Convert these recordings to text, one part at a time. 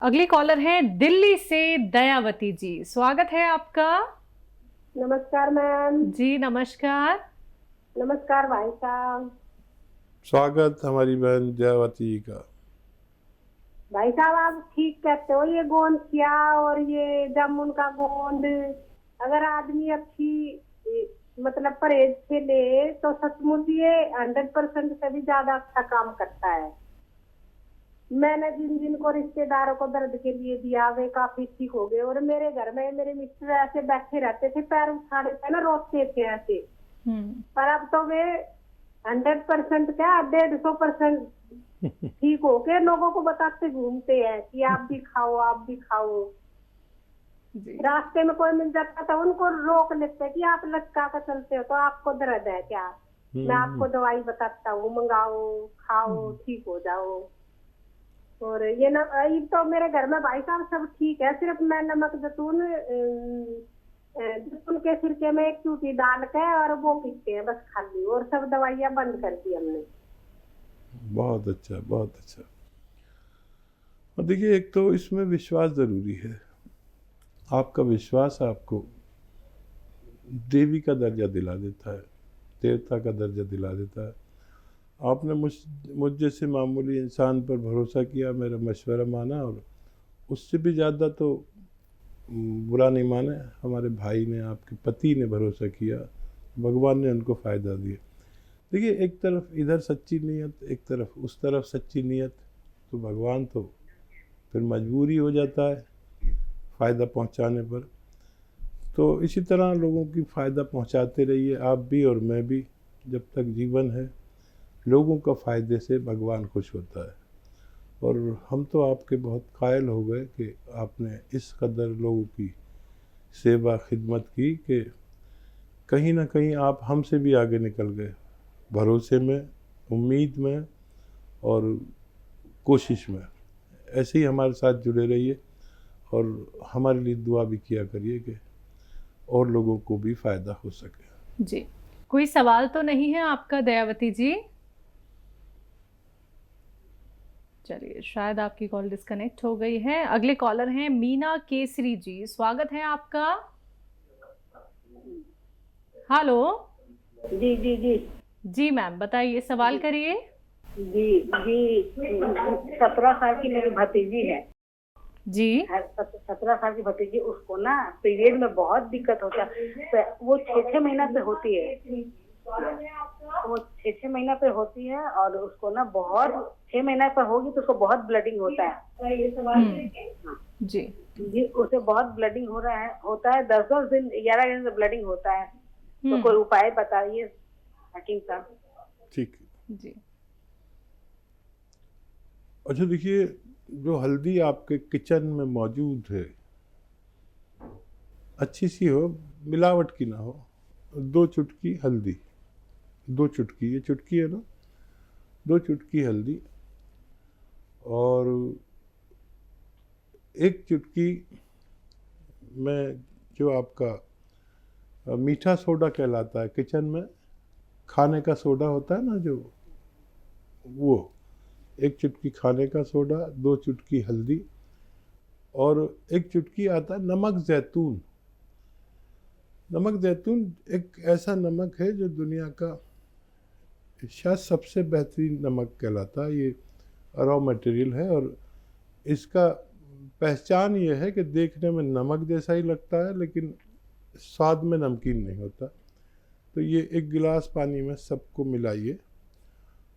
अगली कॉलर है दिल्ली से दयावती जी। स्वागत है आपका। नमस्कार मैम। जी नमस्कार। नमस्कार भाई साहब। स्वागत हमारी बहन दयावती जी का। भाई साहब आप ठीक कहते हो, ये गोंद किया और ये जामुन का गोंद अगर आदमी मतलब परहेज से ले तो सचमुच ये 100% से भी ज्यादा अच्छा काम करता है। मैंने जिन जिन को रिश्तेदारों को दर्द के लिए दिया वे काफी ठीक हो गए। और मेरे घर में मेरे मिस्टर ऐसे बैठे रहते थे, पैर उठाने पे ना रोते थे ऐसे। पर अब तो वे 100% क्या 150% ठीक हो के लोगों को बताते घूमते हैं कि आप भी खाओ, आप भी खाओ। रास्ते में कोई मिल जाता था उनको रोक लेते कि आप लटका कर चलते हो तो आपको दर्द है क्या, मैं आपको दवाई बताता हूँ, मंगाओ खाओ ठीक हो जाओ। और ये ना तो मेरे घर में भाई साहब सब ठीक है, सिर्फ मैं नमक जैतून जैतून के सिरके में एक चूटी डाल के और वो पीते हैं बस खाली, और सब दवाइयाँ बंद कर दी हमने। बहुत अच्छा, बहुत अच्छा। और देखिए, एक तो इसमें विश्वास जरूरी है। आपका विश्वास आपको देवी का दर्जा दिला देता है, देवता का दर्जा दिला देता है। आपने मुझ जैसे मामूली इंसान पर भरोसा किया, मेरा मशवरा माना, और उससे भी ज़्यादा तो बुरा नहीं माने, हमारे भाई ने, आपके पति ने भरोसा किया, भगवान ने उनको फ़ायदा दिया। देखिए, एक तरफ इधर सच्ची नीयत, एक तरफ उस तरफ सच्ची नीयत, तो भगवान तो फिर मजबूरी हो जाता है फ़ायदा पहुंचाने पर। तो इसी तरह लोगों की फ़ायदा पहुंचाते रहिए, आप भी और मैं भी। जब तक जीवन है, लोगों का फ़ायदे से भगवान खुश होता है। और हम तो आपके बहुत कायल हो गए कि आपने इस कदर लोगों की सेवा खिदमत की कि कहीं ना कहीं आप हमसे भी आगे निकल गए, भरोसे में, उम्मीद में और कोशिश में। ऐसे ही हमारे साथ जुड़े रहिए और हमारे लिए दुआ भी किया करिए कि और लोगों को भी फ़ायदा हो सके। जी, कोई सवाल तो नहीं है आपका दयावती जी? चलिए, शायद आपकी कॉल डिस्कनेक्ट हो गई है। अगले कॉलर हैं मीना केसरी जी। स्वागत है आपका। हेलो। जी जी जी जी मैम, बताइए, सवाल करिए। जी जी 17 साल की मेरी भतीजी है जी। 17 साल की भतीजी, उसको ना पीरियड में बहुत दिक्कत होता है। वो 6-6 महीना पे होती है, वो 6-6 महीना पे होती है और उसको ना बहुत 6 महीना पे होगी तो उसको बहुत ब्लडिंग होता है। जी जी, उसे बहुत ब्लडिंग होता है 10-10 दिन 11 दिन से ब्लडिंग होता है। तो कोई उपाय बताइए हकीम साहब। ठीक जी। अच्छा, देखिए, जो हल्दी आपके किचन में मौजूद है, अच्छी सी हो, मिलावट की ना हो। 2 चुटकी हल्दी, 2 चुटकी, ये चुटकी है ना, 2 चुटकी हल्दी और 1 चुटकी में जो आपका मीठा सोडा कहलाता है, किचन में खाने का सोडा होता है ना जो, वो 1 चुटकी खाने का सोडा, 2 चुटकी हल्दी और 1 चुटकी आता है नमक जैतून। नमक जैतून एक ऐसा नमक है जो दुनिया का शायद सबसे बेहतरीन नमक कहलाता है। ये रॉ मटेरियल है और इसका पहचान ये है कि देखने में नमक जैसा ही लगता है लेकिन स्वाद में नमकीन नहीं होता। तो ये 1 गिलास पानी में सबको मिलाइए।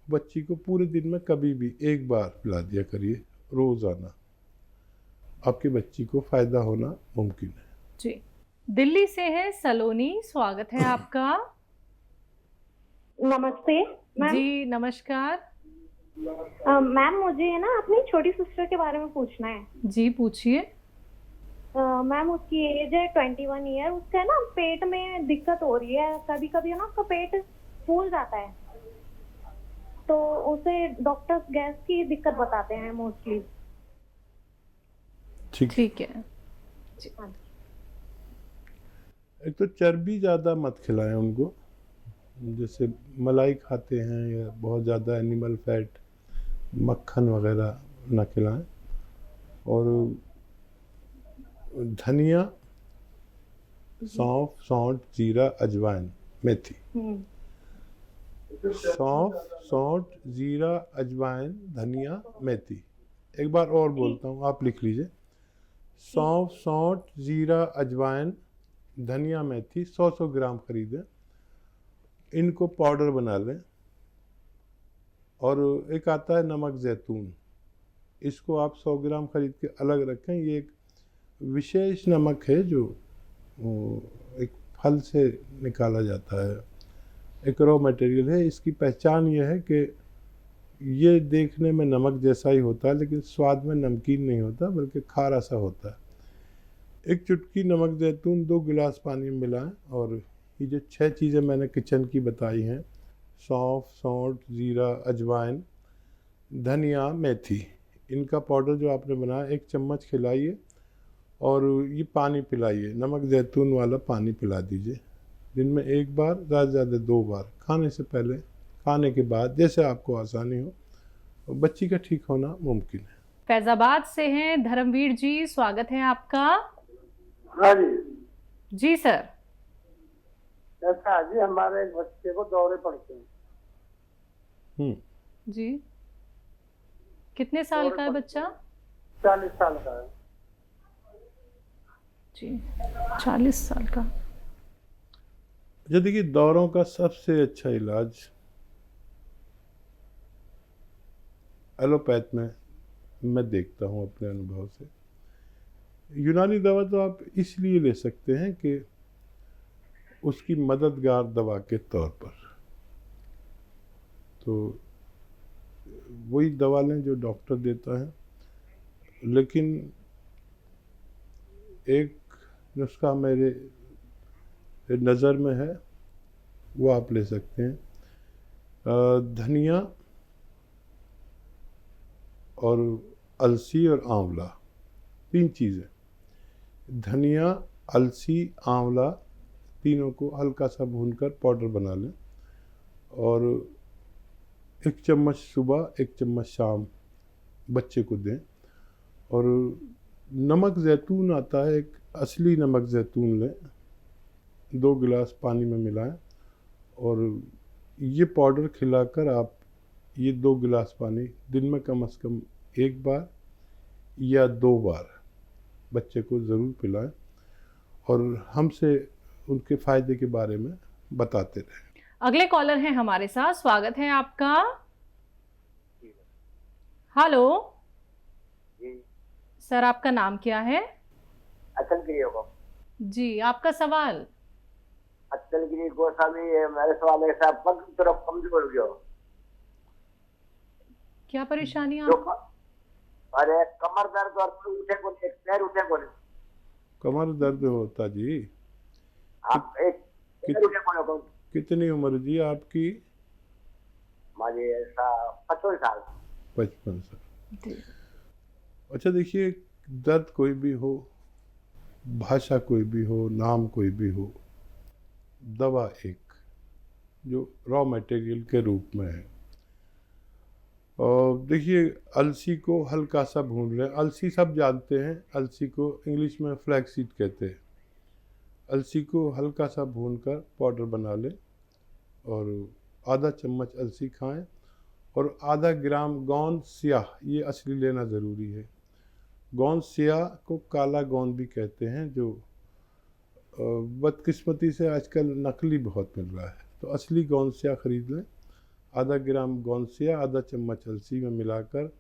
बच्ची को पूरे दिन में कभी भी 1 बार पिला दिया करिए, रोज़ाना। आपकी बच्ची को फ़ायदा होना मुमकिन है। जी। दिल्ली से है सलोनी। स्वागत है आपका। नमस्ते मैम। जी नमस्कार। मैम मुझे है ना अपनी छोटी सिस्टर के बारे में पूछना है। जी पूछिए। मैम उसकी एज है 21 ईयर। उसका है ना पेट में दिक्कत हो रही है, कभी कभी ना उसका पेट फूल जाता है, तो उसे डॉक्टर्स गैस की दिक्कत बताते हैं मोस्टली। ठीक है। एक तो चर्बी ज़्यादा मत खिलाएं उनको, जैसे मलाई खाते हैं या बहुत ज़्यादा एनिमल फैट, मक्खन वगैरह ना खिलाएं। और धनिया, सौंफ, सौंठ, जीरा, अजवाइन, मेथी। सौंफ, सौंठ, जीरा, अजवाइन, धनिया, मेथी। एक बार और बोलता हूँ, आप लिख लीजिए। सौंफ, सौंठ, जीरा, अजवाइन, धनिया, मेथी 100 ग्राम खरीदें, इनको पाउडर बना लें। और एक आता है नमक जैतून, इसको आप 100 ग्राम खरीद के अलग रखें। ये एक विशेष नमक है जो एक फल से निकाला जाता है, एक रॉ मटेरियल है। इसकी पहचान ये है कि ये देखने में नमक जैसा ही होता है, लेकिन स्वाद में नमकीन नहीं होता, बल्कि खारा सा होता है। एक चुटकी नमक जैतून 2 गिलास पानी में मिलाएं। और ये जो 6 चीज़ें मैंने किचन की बताई हैं, सौंफ, सौंठ, जीरा, अजवाइन, धनिया, मेथी, इनका पाउडर जो आपने बनाया 1 चम्मच खिलाइए और ये पानी पिलाइए, नमक जैतून वाला पानी पिला दीजिए। दिन में 1 बार, ज़्यादा से ज़्यादा 2 बार, खाने से पहले, खाने के बाद, जैसे आपको आसानी हो। और बच्ची का ठीक होना मुमकिन है। फैजाबाद से हैं धर्मवीर जी, स्वागत है आपका। हाँ जी। जी सर। ऐसा जी, हमारे एक बच्चे को दौरे पड़ते हैं। जी, कितने साल का है बच्चा? 40 साल का है जी, 40 साल का। अच्छा देखिए, दौरों का सबसे अच्छा इलाज एलोपैथ में मैं देखता हूँ अपने अनुभव से। यूनानी दवा तो आप इसलिए ले सकते हैं कि उसकी मददगार दवा के तौर पर, तो वही दवा लें जो डॉक्टर देता है। लेकिन एक नुस्खा मेरे नज़र में है, वो आप ले सकते हैं। धनिया और अलसी और आंवला, 3 चीज़ें, धनिया, अलसी, आंवला, तीनों को हल्का सा भूनकर पाउडर बना लें। और 1 चम्मच सुबह, 1 चम्मच शाम बच्चे को दें। और नमक जैतून आता है, एक असली नमक जैतून लें, 2 गिलास पानी में मिलाएं और ये पाउडर खिलाकर आप ये 2 गिलास पानी दिन में कम से कम 1 बार या 2 बार बच्चे को ज़रूर पिलाएं और हमसे उनके फ़ायदे के बारे में बताते रहें। अगले कॉलर हैं हमारे साथ, स्वागत है आपका। हेलो सर, आपका नाम क्या है? अचलगिरी को। जी, आपका सवाल। अचलगिरी गोस्वामी, मेरे सवाल है साहब, पग थोड़ा कमजोर हो गया। क्या परेशानी है जो आपको? अरे कमर दर्द और उठे को, एक पैर उठे को। कमर दर्द होता जी? आप एक पैर उठे को। कितनी उम्र जी आपकी? मुझे ऐसा 55 साल। 55 साल। अच्छा देखिए, दर्द कोई भी हो, भाषा कोई भी हो, नाम कोई भी हो, दवा एक जो रॉ मटेरियल के रूप में है। और देखिए, अलसी को हल्का सा भून लें। अलसी सब जानते हैं, अलसी को इंग्लिश में फ्लैक्सीड कहते हैं। अलसी को हल्का सा भूनकर पाउडर बना लें और आधा चम्मच अलसी खाएं। और आधा ग्राम गोंद स्याह, ये असली लेना ज़रूरी है। गोंद स्याह को काला गोंद भी कहते हैं, जो बदकिस्मती से आजकल नकली बहुत मिल रहा है, तो असली गोंद स्याह खरीद लें। आधा ग्राम गोंद स्याह आधा चम्मच अलसी में मिलाकर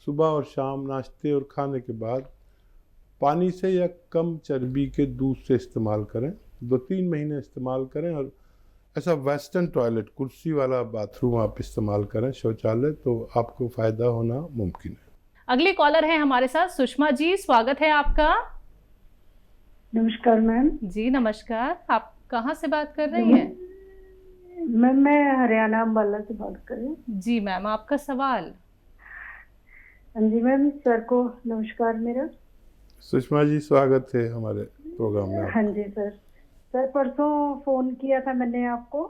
सुबह और शाम नाश्ते और खाने के बाद पानी से या कम चर्बी के दूध से इस्तेमाल करें। 2-3 महीने इस्तेमाल करें। और ऐसा वेस्टर्न टॉयलेट, कुर्सी वाला बाथरूम आप इस्तेमाल करें, शौचालय, तो आपको फ़ायदा होना मुमकिन है। अगले कॉलर हैं हमारे साथ, सुषमा जी, स्वागत है आपका। नमस्कार मैम। जी नमस्कार, आप कहाँ से बात कर रही हैं? मैम मैं हरियाणा अम्बाला से बात कर रही हूँ। जी मैम, आपका सवाल। हाँ जी मैम, सर को नमस्कार मेरा। सुषमा जी, स्वागत है हमारे प्रोग्राम में। हाँ जी सर। सर परसों फोन किया था मैंने आपको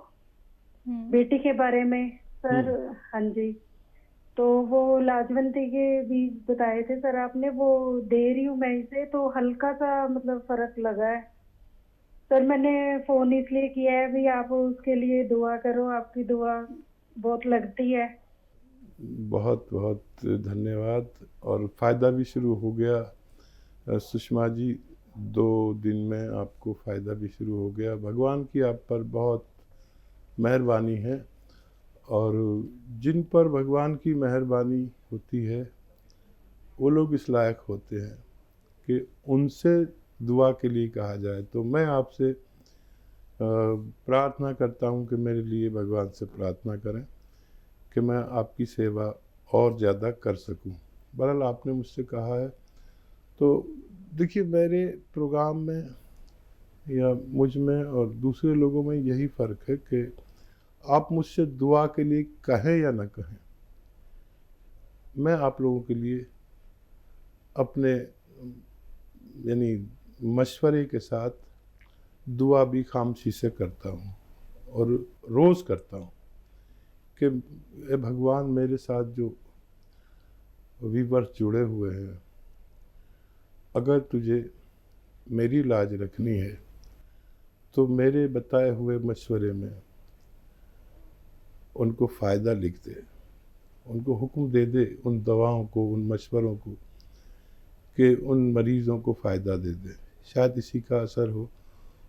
बेटी के बारे में सर। हाँ जी, तो वो लाजवंती के बीज बताए थे सर आपने, वो दे रही हूँ मैं इसे, तो हल्का सा मतलब फर्क लगा है सर। मैंने फोन इसलिए किया है भी आप उसके लिए दुआ करो, आपकी दुआ बहुत लगती है। बहुत बहुत धन्यवाद। और फ़ायदा भी शुरू हो गया सुषमा जी, 2 दिन में आपको फ़ायदा भी शुरू हो गया। भगवान की आप पर बहुत मेहरबानी है, और जिन पर भगवान की मेहरबानी होती है वो लोग इस लायक होते हैं कि उनसे दुआ के लिए कहा जाए। तो मैं आपसे प्रार्थना करता हूँ कि मेरे लिए भगवान से प्रार्थना करें कि मैं आपकी सेवा और ज़्यादा कर सकूं। बहरहाल आपने मुझसे कहा है, तो देखिए मेरे प्रोग्राम में या मुझ में और दूसरे लोगों में यही फ़र्क है कि आप मुझसे दुआ के लिए कहें या ना कहें, मैं आप लोगों के लिए अपने यानी मशवरे के साथ दुआ भी खामोशी से करता हूँ और रोज़ करता हूँ कि ए भगवान, मेरे साथ जो व्यूअर्स जुड़े हुए हैं, अगर तुझे मेरी लाज रखनी है तो मेरे बताए हुए मशवरे में उनको फ़ायदा लिख दे, उनको हुक्म दे दे उन दवाओं को, उन मशवरों को, कि उन मरीज़ों को फ़ायदा दे दे। शायद इसी का असर हो,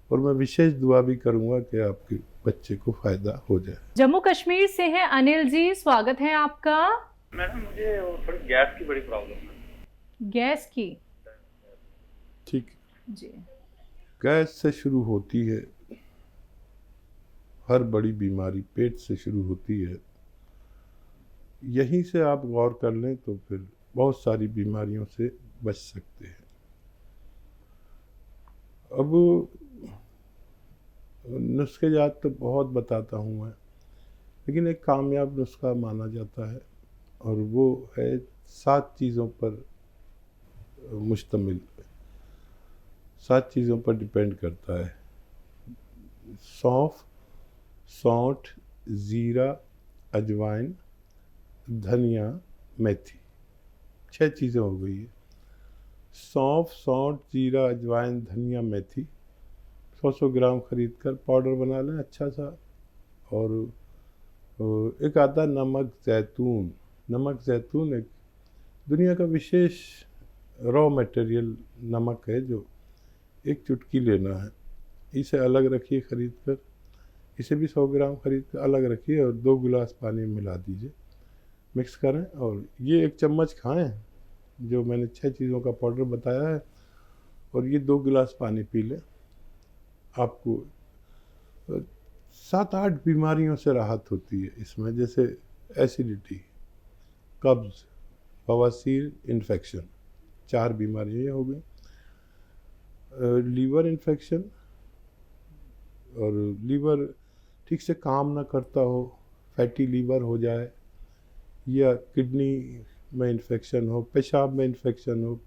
और मैं विशेष दुआ भी करूँगा कि आपके बच्चे को फ़ायदा हो जाए। जम्मू कश्मीर से हैं अनिल जी, स्वागत है आपका। मैडम मुझे थोड़ी गैस की बड़ी प्रॉब्लम है। गैस की? ठीक जी। गैस से शुरू होती है, हर बड़ी बीमारी पेट से शुरू होती है। यहीं से आप गौर कर लें तो फिर बहुत सारी बीमारियों से बच सकते हैं। अब नुस्खे जात तो बहुत बताता हूँ मैं, लेकिन एक कामयाब नुस्खा माना जाता है, और वो है 7 चीज़ों पर मुश्तमिल, 7 चीज़ों पर डिपेंड करता है। सौंफ, सौंठ, ज़ीरा, अजवाइन, धनिया, मेथी, 6 चीज़ें हो गई है। सौंफ, सौंठ, जीरा, अजवाइन, धनिया, मेथी 100-100 ग्राम खरीद कर पाउडर बना लें अच्छा सा। और एक आता नमक ज़ैतून। नमक ज़ैतून एक दुनिया का विशेष रॉ मटेरियल नमक है, जो एक चुटकी लेना है, इसे अलग रखिए खरीद कर, इसे भी 100 ग्राम खरीद कर अलग रखिए और 2 गिलास पानी में मिला दीजिए, मिक्स करें, और ये 1 चम्मच खाएं जो मैंने 6 चीज़ों का पाउडर बताया है, और ये 2 गिलास पानी पी लें। आपको 7-8 बीमारियों से राहत होती है इसमें, जैसे एसिडिटी, कब्ज़, बवासीर, इन्फेक्शन, 4 बीमारियाँ हो गई। लीवर इन्फेक्शन, और लीवर ठीक से काम ना करता हो, फैटी लीवर हो जाए, या किडनी में इन्फेक्शन हो, पेशाब में इन्फेक्शन हो,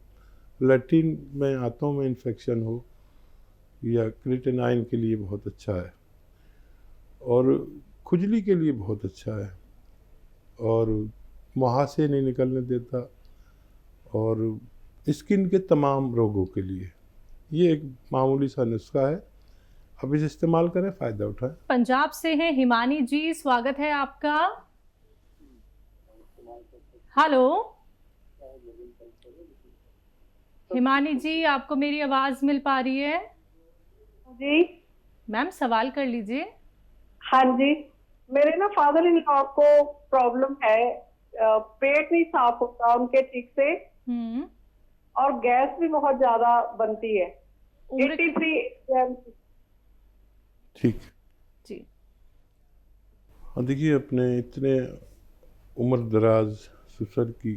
लैट्रिन में, आंतों में इन्फेक्शन हो, या क्रिएटिनाइन के लिए बहुत अच्छा है, और खुजली के लिए बहुत अच्छा है, और मुहासे नहीं निकलने देता, और स्किन के तमाम रोगों के लिए ये एक मामूली सा नुस्खा है। अब इसे इस्तेमाल करें, फ़ायदा उठाएं। पंजाब से हैं हिमानी जी, स्वागत है आपका। हेलो हिमानी जी, आपको मेरी आवाज़ मिल पा रही है? जी मैम सवाल कर लीजिए। हाँ जी, मेरे ना फादर इन लॉ को प्रॉब्लम है, पेट नहीं साफ होता उनके ठीक से, और गैस भी बहुत ज्यादा बनती है। 83 ठीक जी। हाँ, देखिए अपने इतने उम्र दराज ससुर की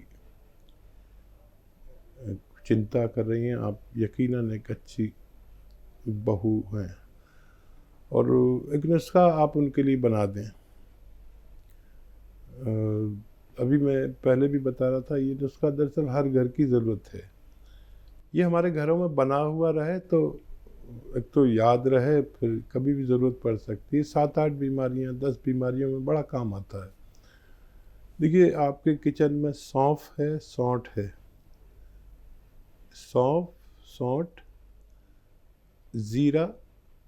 चिंता कर रही हैं आप, यकीनन एक अच्छी बहू हैं, और एक नुस्खा आप उनके लिए बना दें। अभी मैं पहले भी बता रहा था, ये नुस्खा दरअसल हर घर की ज़रूरत है। ये हमारे घरों में बना हुआ रहे तो एक तो याद रहे, फिर कभी भी ज़रूरत पड़ सकती है। 7-8 बीमारियां, 10 बीमारियों में बड़ा काम आता है। देखिए आपके किचन में सौंफ है, सौंठ है, सौंफ, सौंठ, ज़ीरा,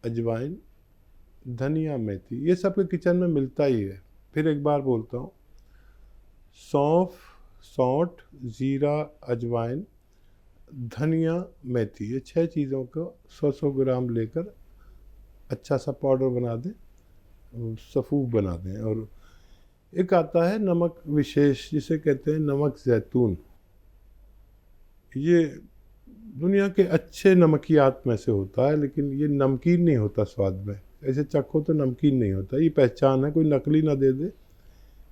अजवाइन, धनिया, मेथी, ये सब के किचन में मिलता ही है। फिर एक बार बोलता हूँ, सौंफ, सौंठ, ज़ीरा, अजवाइन, धनिया, मेथी, ये 6 चीज़ों को 100-100 ग्राम लेकर अच्छा सा पाउडर बना दें, सफ़ूफ बना दें। और एक आता है नमक विशेष जिसे कहते हैं नमक ज़ैतून, ये दुनिया के अच्छे नमकियात में से होता है, लेकिन ये नमकीन नहीं होता स्वाद में, ऐसे चखो तो नमकीन नहीं होता। ये पहचान है, कोई नकली ना दे दे,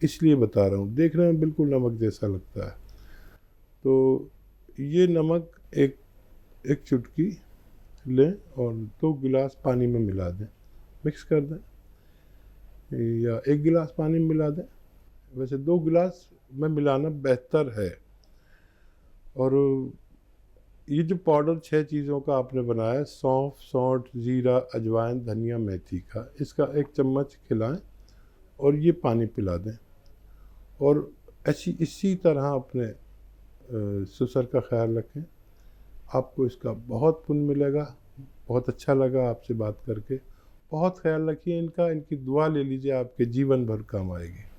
इसलिए बता रहा हूँ। देखने में बिल्कुल नमक जैसा लगता है। तो ये नमक एक चुटकी लें और 2 गिलास पानी में मिला दें, मिक्स कर दें, या 1 गिलास पानी में मिला दें। वैसे 2 गिलास में मिलाना बेहतर है। और ये जो पाउडर 6 चीज़ों का आपने बनाया है, सौंफ, सौंठ, ज़ीरा, अजवाइन, धनिया, मेथी का, इसका 1 चम्मच खिलाएं और ये पानी पिला दें। और इसी तरह अपने ससुर का ख्याल रखें, आपको इसका बहुत पुण्य मिलेगा। बहुत अच्छा लगा आपसे बात करके। बहुत ख्याल रखिए इनका, इनकी दुआ ले लीजिए, आपके जीवन भर काम आएगी।